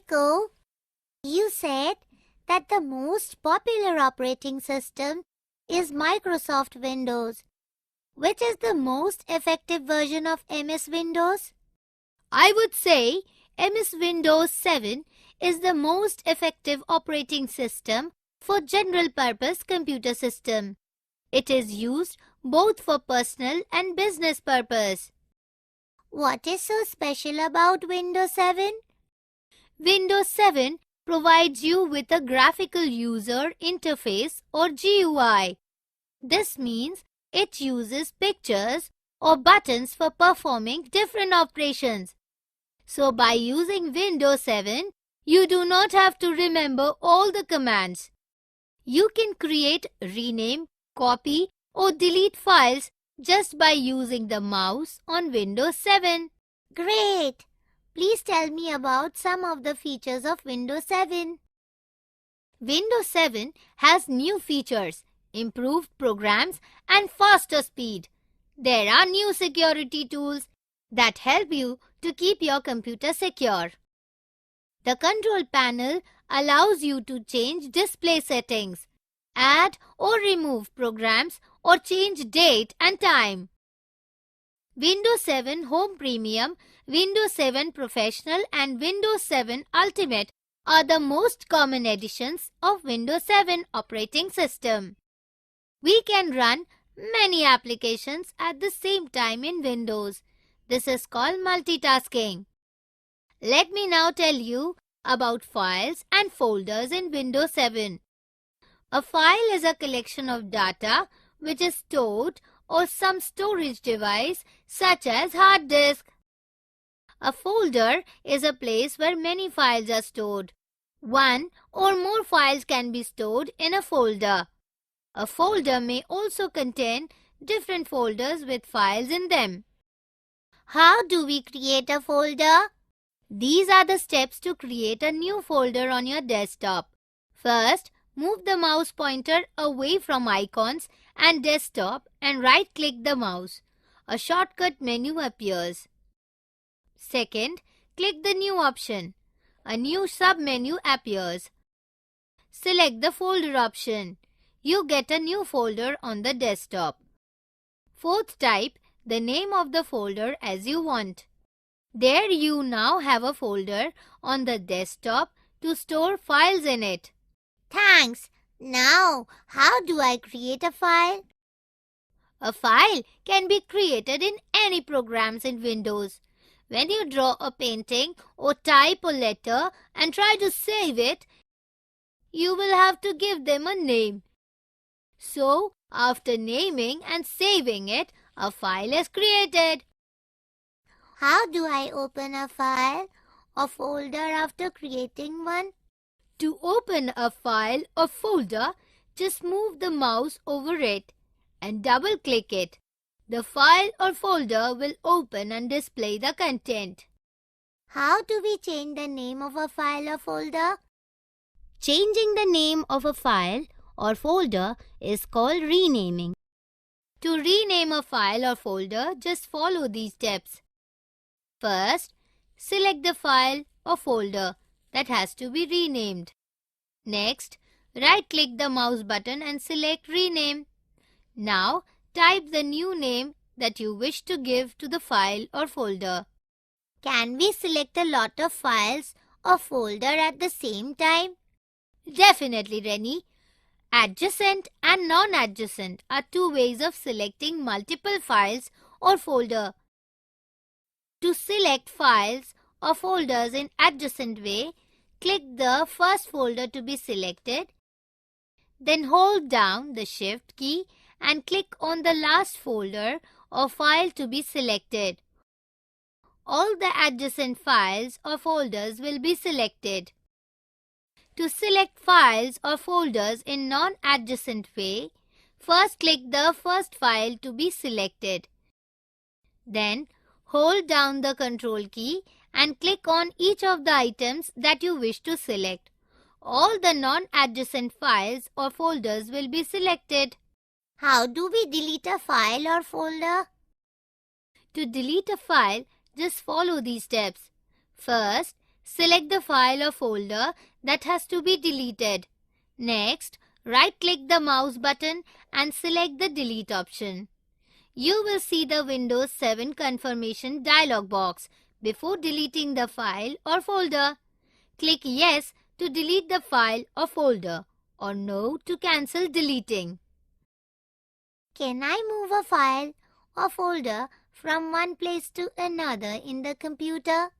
Rico, you said that the most popular operating system is Microsoft Windows. Which is the most effective version of MS Windows? I would say MS Windows 7 is the most effective operating system for general-purpose computer system. It is used both for personal and business purpose. What is so special about Windows 7? Windows 7 provides you with a graphical user interface or GUI. This means it uses pictures or buttons for performing different operations. So by using Windows 7, you do not have to remember all the commands. You can create, rename, copy or delete files just by using the mouse on Windows 7. Great! Please tell me about some of the features of Windows 7. Windows 7 has new features, improved programs and faster speed. There are new security tools that help you to keep your computer secure. The control panel allows you to change display settings, add or remove programs or change date and time. Windows 7 Home Premium, Windows 7 Professional and Windows 7 Ultimate are the most common editions of Windows 7 operating system. We can run many applications at the same time in Windows. This is called multitasking. Let me now tell you about files and folders in Windows 7. A file is a collection of data which is stored on some storage device such as hard disk. A folder is a place where many files are stored. One or more files can be stored in a folder. A folder may also contain different folders with files in them. How do we create a folder? These are the steps to create a new folder on your desktop. First, move the mouse pointer away from icons and desktop and right-click the mouse. A shortcut menu appears. Second, click the New option. A new sub-menu appears. Select the Folder option. You get a new folder on the desktop. Fourth, type the name of the folder as you want. There you now have a folder on the desktop to store files in it. Thanks. Now, how do I create a file? A file can be created in any programs in Windows. When you draw a painting or type a letter and try to save it, you will have to give them a name. So, after naming and saving it, a file is created. How do I open a file or folder after creating one? To open a file or folder, just move the mouse over it and double-click it. The file or folder will open and display the content. How do we change the name of a file or folder? Changing the name of a file or folder is called renaming. To rename a file or folder, just follow these steps. First, select the file or folder that has to be renamed. Next, right-click the mouse button and select Rename. Now, type the new name that you wish to give to the file or folder. Can we select a lot of files or folder at the same time? Definitely, Rennie. Adjacent and non-adjacent are two ways of selecting multiple files or folder. To select files or folders in adjacent way, click the first folder to be selected. Then hold down the Shift key and click on the last folder or file to be selected. All the adjacent files or folders will be selected. To select files or folders in non-adjacent way, first click the first file to be selected. Then hold down the Control key and click on each of the items that you wish to select. All the non-adjacent files or folders will be selected. How do we delete a file or folder? To delete a file, just follow these steps. First, select the file or folder that has to be deleted. Next, right-click the mouse button and select the delete option. You will see the Windows 7 confirmation dialog box before deleting the file or folder. Click Yes to delete the file or folder or No to cancel deleting. Can I move a file or folder from one place to another in the computer?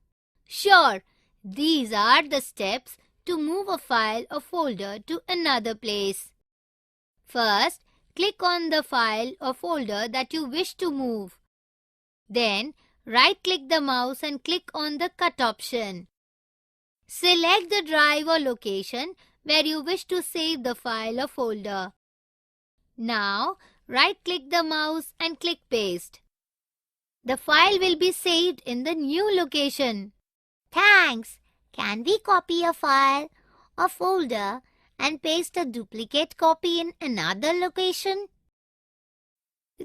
Sure, these are the steps to move a file or folder to another place. First, click on the file or folder that you wish to move. Then, right-click the mouse and click on the Cut option. Select the drive or location where you wish to save the file or folder. Now, right-click the mouse and click Paste. The file will be saved in the new location. Thanks. Can we copy a file or folder and paste a duplicate copy in another location?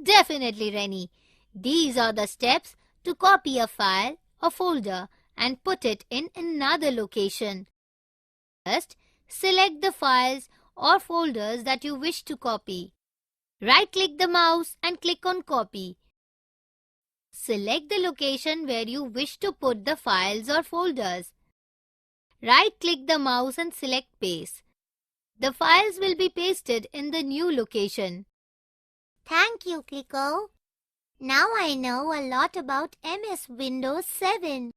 Definitely, Rennie. These are the steps to copy a file or folder and put it in another location. First, select the files or folders that you wish to copy. Right-click the mouse and click on Copy. Select the location where you wish to put the files or folders. Right-click the mouse and select Paste. The files will be pasted in the new location. Thank you, Kliko. Now I know a lot about MS Windows 7.